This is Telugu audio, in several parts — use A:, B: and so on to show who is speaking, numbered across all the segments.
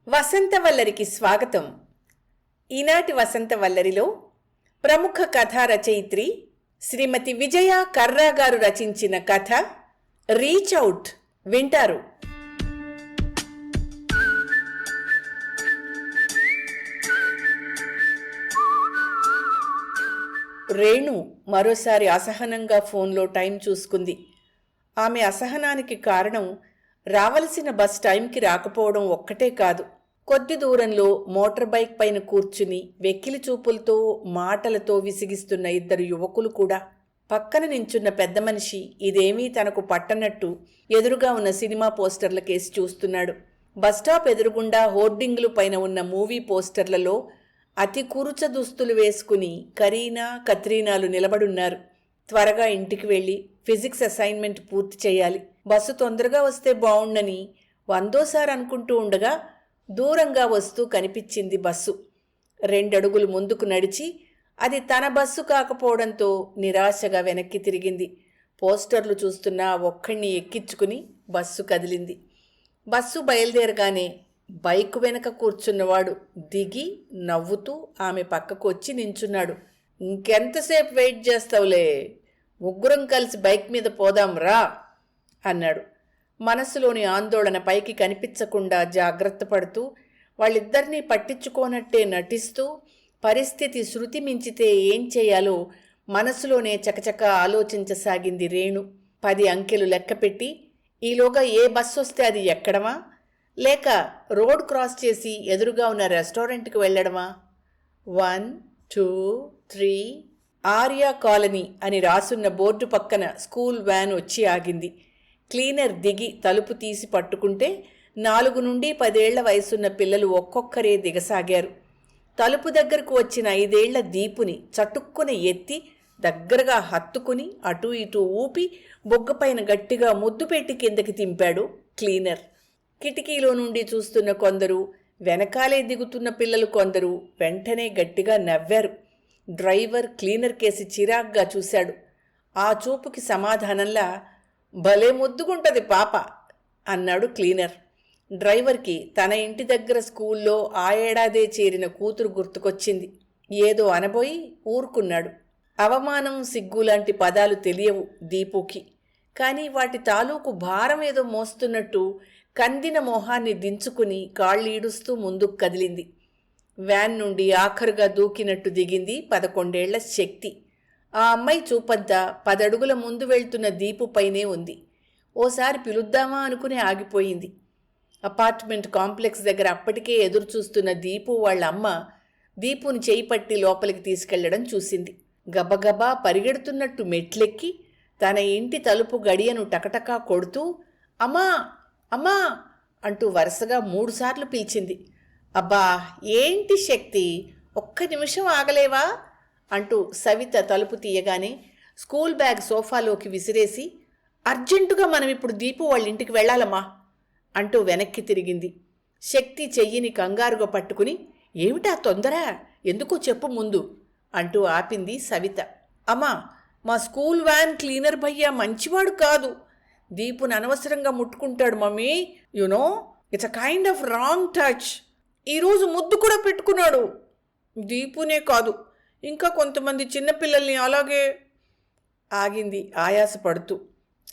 A: వసంతవల్లరికి స్వాగతం. ఈనాటి వసంతవల్లరిలో ప్రముఖ కథా రచయిత్రి శ్రీమతి విజయ కర్రా గారు రచించిన కథ రీచ్ అవుట్ వింటారు. రేణు మరోసారి అసహనంగా ఫోన్లో టైం చూసుకుంది. ఆమె అసహనానికి కారణం రావలసిన బస్ టైంకి రాకపోవడం ఒక్కటే కాదు, కొద్ది దూరంలో మోటార్ బైక్ పైన కూర్చుని వెక్కిలి చూపులతో మాటలతో విసిగిస్తున్న ఇద్దరు యువకులు కూడా. పక్కన నించున్న పెద్ద మనిషి ఇదేమీ తనకు పట్టనట్టు ఎదురుగా ఉన్న సినిమా పోస్టర్ల కేసి చూస్తున్నాడు. బస్టాప్ ఎదురుగుండా హోర్డింగులు పైన ఉన్న మూవీ పోస్టర్లలో అతి కురుచ దుస్తులు వేసుకుని కరీనా, కత్రీనాలు నిలబడున్నారు. త్వరగా ఇంటికి వెళ్ళి ఫిజిక్స్ అసైన్మెంట్ పూర్తి చేయాలి, బస్సు తొందరగా వస్తే బావుండని వందోసారి అనుకుంటూ ఉండగా దూరంగా వస్తూ కనిపించింది బస్సు. 2 అడుగులు ముందుకు నడిచి అది తన బస్సు కాకపోవడంతో నిరాశగా వెనక్కి తిరిగింది. పోస్టర్లు చూస్తున్నా ఒక్కడిని ఎక్కించుకుని బస్సు కదిలింది. బస్సు బయలుదేరగానే బైక్ వెనక కూర్చున్నవాడు దిగి నవ్వుతూ ఆమె పక్కకు వచ్చి నించున్నాడు. ఇంకెంతసేపు వెయిట్ చేస్తావులే, ముగ్గురం కలిసి బైక్ మీద పోదాం రా అన్నాడు. మనసులోని ఆందోళన పైకి కనిపించకుండా జాగ్రత్త పడుతూ వాళ్ళిద్దరినీ పట్టించుకోనట్టే నటిస్తూ పరిస్థితి శృతి మించితే ఏం చేయాలో మనసులోనే చకచక ఆలోచించసాగింది రేణు. 10 అంకెలు లెక్కపెట్టి ఈలోగా ఏ బస్సు వస్తే అది ఎక్కడమా, లేక రోడ్ క్రాస్ చేసి ఎదురుగా ఉన్న రెస్టారెంట్కి వెళ్ళడమా? 1, 2, 3 ఆర్యా కాలనీ అని రాసున్న బోర్డు పక్కన స్కూల్ వ్యాన్ వచ్చి ఆగింది. క్లీనర్ దిగి తలుపు తీసి పట్టుకుంటే 4 నుండి 10 ఏళ్ల వయసున్న పిల్లలు ఒక్కొక్కరే దిగసాగారు. తలుపు దగ్గరకు వచ్చిన 5 ఏళ్ల దీపుని చటుక్కున ఎత్తి దగ్గరగా హత్తుకుని అటూ ఇటూ ఊపి బొగ్గపైన గట్టిగా ముద్దు పెట్టి కిందకి తింపాడు క్లీనర్. కిటికీలో నుండి చూస్తున్న కొందరు, వెనకాలే దిగుతున్న పిల్లలు కొందరు వెంటనే గట్టిగా నవ్వారు. డ్రైవర్ క్లీనర్ కేసి చిరాగ్గా చూశాడు. ఆ చూపుకి సమాధానంలా భలే ముద్దుగుంటది పాప అన్నాడు క్లీనర్. డ్రైవర్కి తన ఇంటి దగ్గర స్కూల్లో ఆ ఏడాదే చేరిన కూతురు గుర్తుకొచ్చింది. ఏదో అనబోయి ఊరుకున్నాడు. అవమానం, సిగ్గు లాంటి పదాలు తెలియవు దీపుకి. కానీ వాటి తాలూకు భారం ఏదో మోస్తున్నట్టు కందిన మొహాన్ని దించుకుని కాళ్ళీడుస్తూ ముందుకు కదిలింది. వ్యాన్ నుండి ఆఖరుగా దూకినట్టు దిగింది 11 ఏళ్ల శక్తి. ఆ అమ్మాయి చూపంతా 10 అడుగుల ముందు వెళ్తున్న దీపు పైనే ఉంది. ఓసారి పిలుద్దామా అనుకుని ఆగిపోయింది. అపార్ట్మెంట్ కాంప్లెక్స్ దగ్గర అప్పటికే ఎదురు చూస్తున్న దీపు వాళ్ళ అమ్మ దీపుని చేయి పట్టి లోపలికి తీసుకెళ్లడం చూసింది. గబగబా పరిగెడుతున్నట్టు మెట్లెక్కి తన ఇంటి తలుపు గడియను టకటకా కొడుతూ అమ్మా అమ్మా అంటూ వరుసగా 3 సార్లు పిలిచింది. అబ్బా ఏంటి శక్తి, ఒక్క నిమిషం ఆగలేవా అంటూ సవిత తలుపు తీయగానే స్కూల్ బ్యాగ్ సోఫాలోకి విసిరేసి అర్జెంటుగా మనం ఇప్పుడు దీపు వాళ్ళ ఇంటికి వెళ్ళాలమ్మా అంటూ వెనక్కి తిరిగింది. శక్తి చెయ్యిని కంగారుగా పట్టుకుని ఏమిటా తొందర, ఎందుకో చెప్పు ముందు అంటూ ఆపింది సవిత. అమ్మా, మా స్కూల్ వ్యాన్ క్లీనర్ భయ్యా మంచివాడు కాదు, దీపుని అనవసరంగా ముట్టుకుంటాడు mummy, you know it's a kind of wrong touch. ఈరోజు ముద్దు కూడా పెట్టుకున్నాడు. దీపునే కాదు, ఇంకా కొంతమంది చిన్నపిల్లల్ని అలాగే. ఆగింది ఆయాసపడుతూ.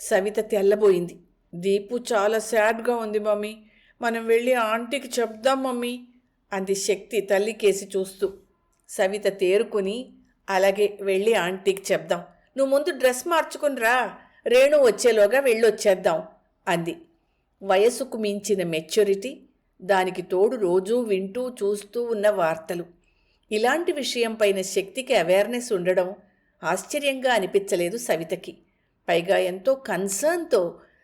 A: సవిత తెల్లబోయింది. దీపు చాలా సాడ్గా ఉంది మమ్మీ, మనం వెళ్ళి ఆంటీకి చెప్దాం మమ్మీ అంది శక్తి తల్లికేసి చూస్తూ. సవిత తేరుకుని అలాగే వెళ్ళి ఆంటీకి చెప్దాం, నువ్వు ముందు డ్రెస్ మార్చుకుని రా, రేణు వచ్చేలోగా వెళ్ళొచ్చేద్దాం అంది. వయసుకు మించిన మెచ్యూరిటీ, దానికి తోడు రోజూ వింటూ చూస్తూ ఉన్న వార్తలు. ఇలాంటి విషయం పైన శక్తికి అవేర్నెస్ ఉండడం ఆశ్చర్యంగా అనిపించలేదు సవితకి. పైగా ఎంతో కన్సర్న్తో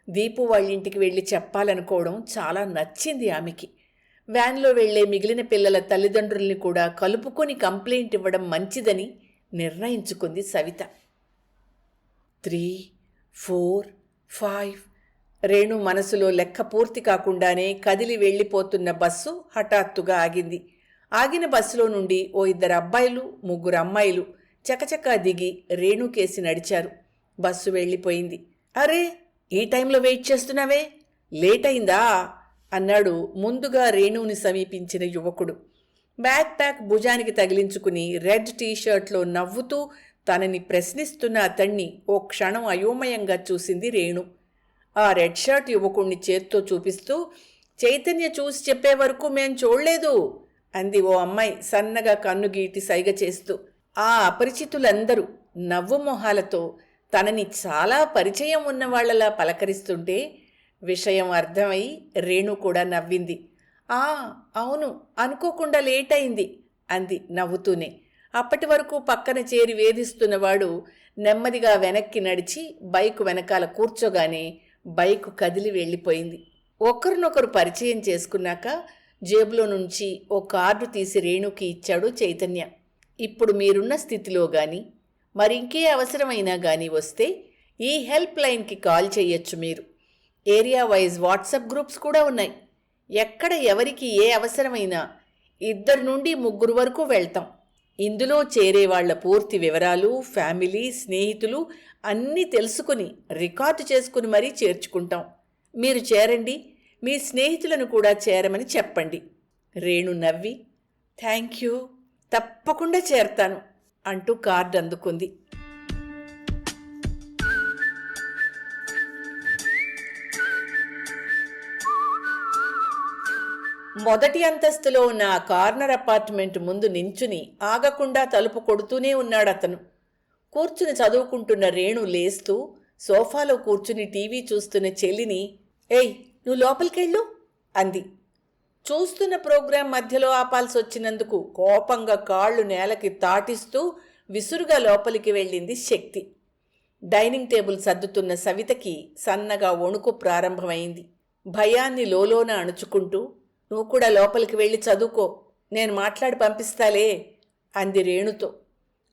A: దీపు వాళ్ళింటికి వెళ్ళి చెప్పాలనుకోవడం చాలా నచ్చింది ఆమెకి. వ్యాన్లో వెళ్లే మిగిలిన పిల్లల తల్లిదండ్రుల్ని కూడా కలుపుకొని కంప్లైంట్ ఇవ్వడం మంచిదని నిర్ణయించుకుంది సవిత. 3, 4, 5 రేణు మనసులో లెక్క పూర్తి కాకుండానే కదిలి వెళ్ళిపోతున్న బస్సు హఠాత్తుగా ఆగింది. ఆగిన బస్సులో నుండి ఓ 2 అబ్బాయిలు, 3 అమ్మాయిలు చకచకా దిగి రేణుకేసి నడిచారు. బస్సు వెళ్ళిపోయింది. అరే, ఈ టైంలో వెయిట్ చేస్తున్నావే, లేట్ అయిందా అన్నాడు ముందుగా రేణుని సమీపించిన యువకుడు. బ్యాక్ ప్యాక్ భుజానికి తగిలించుకుని రెడ్ టీషర్ట్లో నవ్వుతూ తనని ప్రశ్నిస్తున్న అతణ్ణి ఓ క్షణం అయోమయంగా చూసింది రేణు. ఆ రెడ్ షర్ట్ యువకుణ్ణి చేత్తో చూపిస్తూ, చైతన్య చూసి చెప్పే వరకు మేం చూడలేదు అంది ఓ అమ్మాయి సన్నగా కన్నుగీటి సైగ చేస్తూ. ఆ అపరిచితులందరూ నవ్వు మొహాలతో తనని చాలా పరిచయం ఉన్నవాళ్లలా పలకరిస్తుంటే విషయం అర్థమై రేణు కూడా నవ్వింది. అవును, అనుకోకుండా లేట్ అయింది అంది నవ్వుతూనే. అప్పటి వరకు పక్కన చేరి వేధిస్తున్నవాడు నెమ్మదిగా వెనక్కి నడిచి బైకు వెనకాల కూర్చోగానే బైకు కదిలి వెళ్ళిపోయింది. ఒకరినొకరు పరిచయం చేసుకున్నాక జేబులో నుంచి ఓ కార్డు తీసి రేణుకి ఇచ్చాడు చైతన్య. ఇప్పుడు మీరున్న స్థితిలో గాని మరింకే అవసరమైనా గాని వస్తే ఈ హెల్ప్ లైన్కి కాల్ చేయొచ్చు. మీరు ఏరియా వైజ్ వాట్సాప్ గ్రూప్స్ కూడా ఉన్నాయి. ఎక్కడ ఎవరికి ఏ అవసరమైనా 2 నుండి 3 వరకు వెళ్తాం. ఇందులో చేరే వాళ్ల పూర్తి వివరాలు, ఫ్యామిలీ, స్నేహితులు అన్నీ తెలుసుకుని రికార్డు చేసుకుని మరీ చేర్చుకుంటాం. మీరు చేరండి, మీ స్నేహితులను కూడా చేరమని చెప్పండి. రేణు నవ్వి, థ్యాంక్ యూ, తప్పకుండా చేరతాను అంటూ కార్డు అందుకుంది. మొదటి అంతస్తులో ఉన్న ఆ కార్నర్ అపార్ట్మెంట్ ముందు నించుని ఆగకుండా తలుపు కొడుతూనే ఉన్నాడతను. కూర్చుని చదువుకుంటున్న రేణు లేస్తూ సోఫాలో కూర్చుని టీవీ చూస్తున్న చెల్లిని, ఏయ్ నువ్వు లోపలికెళ్ళు అంది. చూస్తున్న ప్రోగ్రాం మధ్యలో ఆపాల్సి వచ్చినందుకు కోపంగా కాళ్ళు నేలకి తాటిస్తూ విసురుగా లోపలికి వెళ్ళింది శక్తి. డైనింగ్ టేబుల్ సర్దుతున్న సవితకి సన్నగా వణుకు ప్రారంభమైంది. భయాన్ని లోలోన అణుచుకుంటూ, నువ్వు కూడా లోపలికి వెళ్ళి చదువుకో, నేను మాట్లాడి పంపిస్తాలే అంది రేణుతో.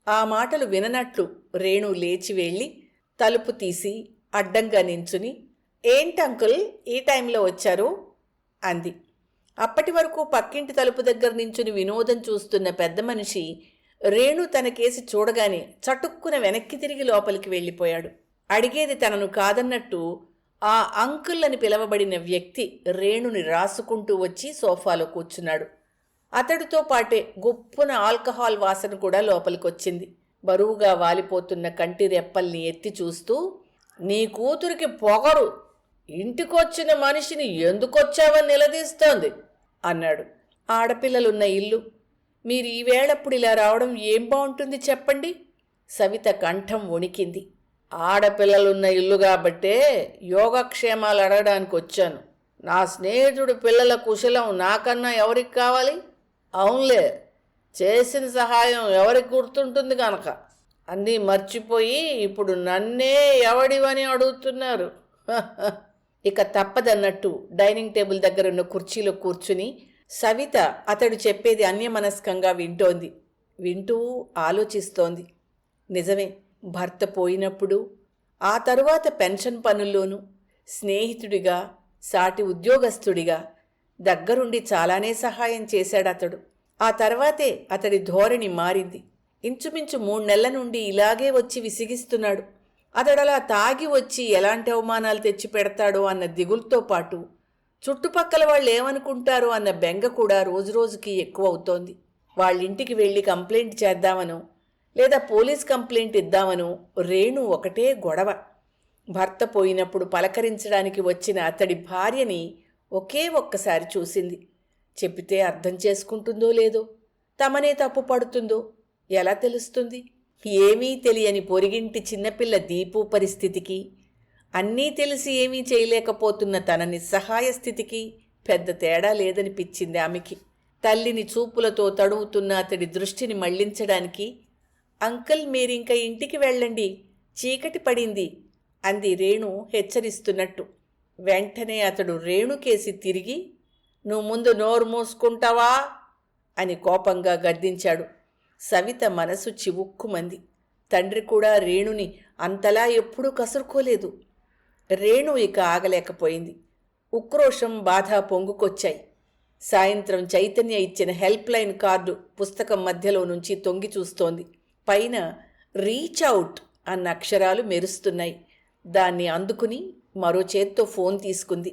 A: ఆ మాటలు విననట్లు రేణు లేచి వెళ్ళి తలుపు తీసి అడ్డంగా నించుని, ఏంటి అంకుల్ ఈ టైంలో వచ్చారు అంది. అప్పటి వరకు పక్కింటి తలుపు దగ్గర నించుని వినోదం చూస్తున్న పెద్ద మనిషి రేణు తన కేసి చూడగానే చటుక్కున వెనక్కి తిరిగి లోపలికి వెళ్ళిపోయాడు. అడిగేది తనను కాదన్నట్టు ఆ అంకుల్ అని పిలవబడిన వ్యక్తి రేణుని రాసుకుంటూ వచ్చి సోఫాలో కూర్చున్నాడు. అతడితో పాటే గుప్పున ఆల్కహాల్ వాసన కూడా లోపలికొచ్చింది. బరువుగా వాలిపోతున్న కంటి రెప్పల్ని ఎత్తి చూస్తూ, నీ కూతురికి పొగరు, ఇంటికొచ్చిన మనిషిని ఎందుకొచ్చావని నిలదీస్తోంది అన్నాడు. ఆడపిల్లలున్న ఇల్లు, మీరు ఈవేళప్పుడు ఇలా రావడం ఏం బాగుంటుంది చెప్పండి? సవిత కంఠం వణికింది. ఆడపిల్లలున్న ఇల్లు కాబట్టే యోగక్షేమాలు అడగడానికి వచ్చాను. నా స్నేహితుడు పిల్లల కుశలం నాకన్నా ఎవరికి కావాలి? అవునులే, చేసిన సహాయం ఎవరికి గుర్తుంటుంది కనుక అన్నీ మర్చిపోయి ఇప్పుడు నన్నే ఎవడివని అడుగుతున్నారు. ఇక తప్పదన్నట్టు డైనింగ్ టేబుల్ దగ్గర ఉన్న కుర్చీలో కూర్చుని సవిత అతడు చెప్పేది అన్యమనస్కంగా వింటోంది. వింటూ ఆలోచిస్తోంది. నిజమే, భర్త పోయినప్పుడు ఆ తరువాత పెన్షన్ పనుల్లోనూ స్నేహితుడిగా, సాటి ఉద్యోగస్తుడిగా దగ్గరుండి చాలానే సహాయం చేశాడతడు. ఆ తర్వాతే అతడి ధోరణి మారింది. ఇంచుమించు 3 నెలల నుండి ఇలాగే వచ్చి విసిగిస్తున్నాడు. అతడలా తాగి వచ్చి ఎలాంటి అవమానాలు తెచ్చిపెడతాడో అన్న దిగులుతో పాటు చుట్టుపక్కల వాళ్ళు ఏమనుకుంటారో అన్న బెంగ కూడా రోజురోజుకి ఎక్కువ అవుతోంది. వాళ్ళింటికి వెళ్ళి కంప్లైంట్ చేద్దామనో లేదా పోలీస్ కంప్లైంట్ ఇద్దామనో రేణు ఒకటే గొడవ. భర్త పోయినప్పుడు పలకరించడానికి వచ్చిన అతడి భార్యని ఒకే ఒక్కసారి చూసింది. చెప్పితే అర్థం చేసుకుంటుందో లేదో, తమనే తప్పు పడుతుందో ఎలా తెలుస్తుంది? ఏమీ తెలియని పొరిగింటి చిన్నపిల్ల దీపు పరిస్థితికి, అన్నీ తెలిసి ఏమీ చేయలేకపోతున్న తన నిస్సహాయ స్థితికి పెద్ద తేడా లేదనిపించింది ఆమెకి. తల్లిని చూపులతో తడువుతున్న అతడి దృష్టిని మళ్లించడానికి, అంకుల్ మీరింక ఇంటికి వెళ్ళండి, చీకటి పడింది అంది రేణు హెచ్చరిస్తున్నట్టు. వెంటనే అతడు రేణుకేసి తిరిగి, నువ్వు ముందు నోరు మూసుకుంటావా అని కోపంగా గద్దించాడు. సవిత మనసు చివుక్కుమంది. తండ్రి కూడా రేణుని అంతలా ఎప్పుడూ కసురుకోలేదు. రేణు ఇక ఆగలేకపోయింది. ఉక్రోషం, బాధ పొంగుకొచ్చాయి. సాయంత్రం చైతన్య ఇచ్చిన హెల్ప్ లైన్ కార్డు పుస్తకం మధ్యలో నుంచి తొంగి చూస్తోంది. పైన రీచ్ అవుట్ అన్న అక్షరాలు మెరుస్తున్నాయి. దాన్ని అందుకుని మరో చేత్తో ఫోన్ తీసుకుంది.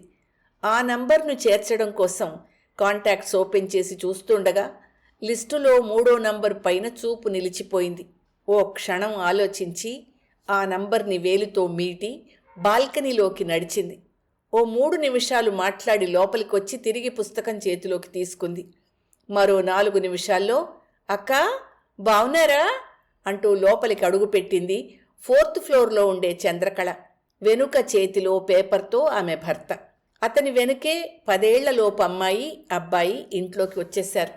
A: ఆ నంబర్ను చేర్చడం కోసం కాంటాక్ట్స్ ఓపెన్ చేసి చూస్తుండగా లిస్టులో 3వ నంబర్ పైన చూపు నిలిచిపోయింది. ఓ క్షణం ఆలోచించి ఆ నంబర్ని వేలుతో మీటి బాల్కనీలోకి నడిచింది. ఓ 3 నిమిషాలు మాట్లాడి లోపలికొచ్చి తిరిగి పుస్తకం చేతిలోకి తీసుకుంది. మరో 4 నిమిషాల్లో అక్కా బావున్నారా అంటూ లోపలికి అడుగుపెట్టింది 4th ఫ్లోర్లో ఉండే చంద్రకళ. వెనుక చేతిలో పేపర్తో ఆమె భర్త. అతని వెనుకే 10 ఏళ్లలోపు అమ్మాయి అబ్బాయి ఇంట్లోకి వచ్చేశారు.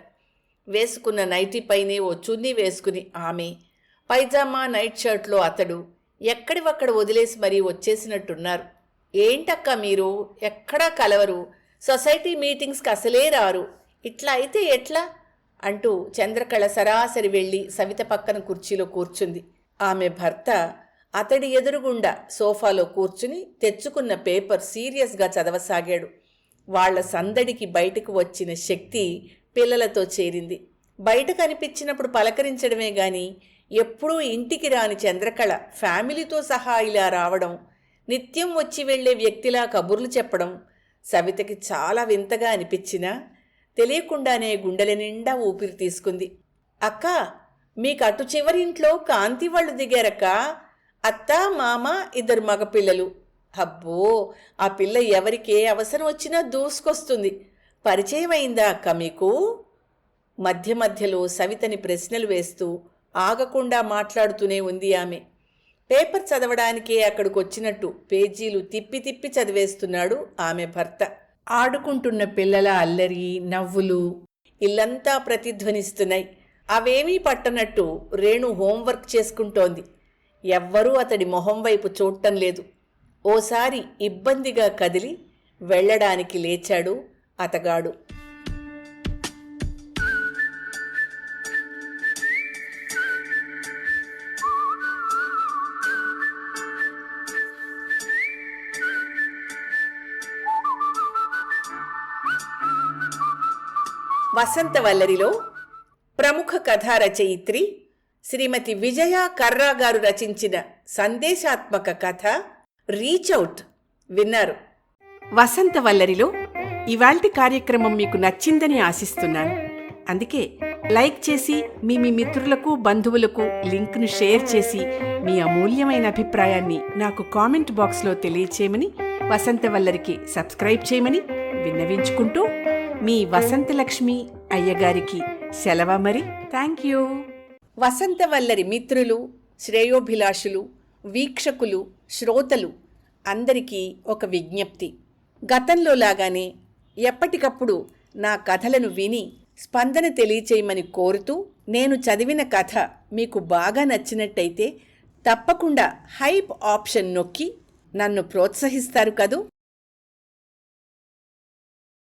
A: వేసుకున్న నైటీ పైనే ఓ చున్నీ వేసుకుని ఆమె, పైజామా నైట్ షర్ట్లో అతడు ఎక్కడివక్కడ వదిలేసి మరీ వచ్చేసినట్టున్నారు. ఏంటక్క మీరు ఎక్కడా కలవరు, సొసైటీ మీటింగ్స్కి అసలే రారు, ఇట్లా అయితే ఎట్లా అంటూ చంద్రకళ సరాసరి వెళ్ళి సవిత పక్కన కుర్చీలో కూర్చుంది. ఆమె భర్త అతడి ఎదురుగుండా సోఫాలో కూర్చుని తెచ్చుకున్న పేపర్ సీరియస్గా చదవసాగాడు. వాళ్ల సందడికి బయటకు వచ్చిన శక్తి పిల్లలతో చేరింది. బయట కనిపించినప్పుడు పలకరించడమే గాని ఎప్పుడూ ఇంటికి రాని చంద్రకళ ఫ్యామిలీతో సహా ఇలా రావడం, నిత్యం వచ్చి వెళ్లే వ్యక్తిలా కబుర్లు చెప్పడం సవితకి చాలా వింతగా అనిపించినా తెలియకుండానే గుండెల నిండా ఊపిరి తీసుకుంది. అక్కా మీకు అటు చివరింట్లో కాంతి వాళ్ళు దిగారక్క, అత్త మామ 2 మగపిల్లలు. అబ్బో ఆ పిల్ల ఎవరికి ఏ అవసరం వచ్చినా దూసుకొస్తుంది. పరిచయం అయిందా అక్క మీకు? మధ్య మధ్యలో సవితని ప్రశ్నలు వేస్తూ ఆగకుండా మాట్లాడుతూనే ఉంది ఆమె. పేపర్ చదవడానికే అక్కడికొచ్చినట్టు పేజీలు తిప్పి తిప్పి చదివేస్తున్నాడు ఆమె భర్త. ఆడుకుంటున్న పిల్లల అల్లరి నవ్వులు ఇల్లంతా ప్రతిధ్వనిస్తున్నాయి. అవేమీ పట్టనట్టు రేణు హోంవర్క్ చేసుకుంటోంది. ఎవ్వరూ అతడి మొహం వైపు చూడటం లేదు. ఓసారి ఇబ్బందిగా కదిలి వెళ్ళడానికి లేచాడు అతగాడు. వసంతవల్లరిలో ప్రముఖ కథా రచయిత్రి శ్రీమతి విజయ కర్రా గారు రచించిన సందేశాత్మక కథ రీచ్అవుట్ విన్నారు.
B: వసంతవల్లరిలో ఇవాల్టి కార్యక్రమం మీకు నచ్చిందని ఆశిస్తున్నాను. అందుకే లైక్ చేసి మీ మిత్రులకు బంధువులకు లింక్ను షేర్ చేసి మీ అమూల్యమైన అభిప్రాయాన్ని నాకు కామెంట్ బాక్స్లో తెలియచేయమని, వసంతవల్లరికి సబ్స్క్రైబ్ చేయమని విన్నవించుకుంటూ మీ వసంతలక్ష్మి అయ్యగారికి సెలవు మరి. Thank you.
A: వసంతవల్లరి మిత్రులు, శ్రేయోభిలాషులు, వీక్షకులు, శ్రోతలు అందరికీ ఒక విజ్ఞప్తి. గతంలో లాగానే ఎప్పటికప్పుడు నా కథలను విని స్పందన తెలియచేయమని కోరుతూ, నేను చదివిన కథ మీకు బాగా నచ్చినట్టయితే తప్పకుండా హైప్ ఆప్షన్ నొక్కి నన్ను ప్రోత్సహిస్తారు కదూ.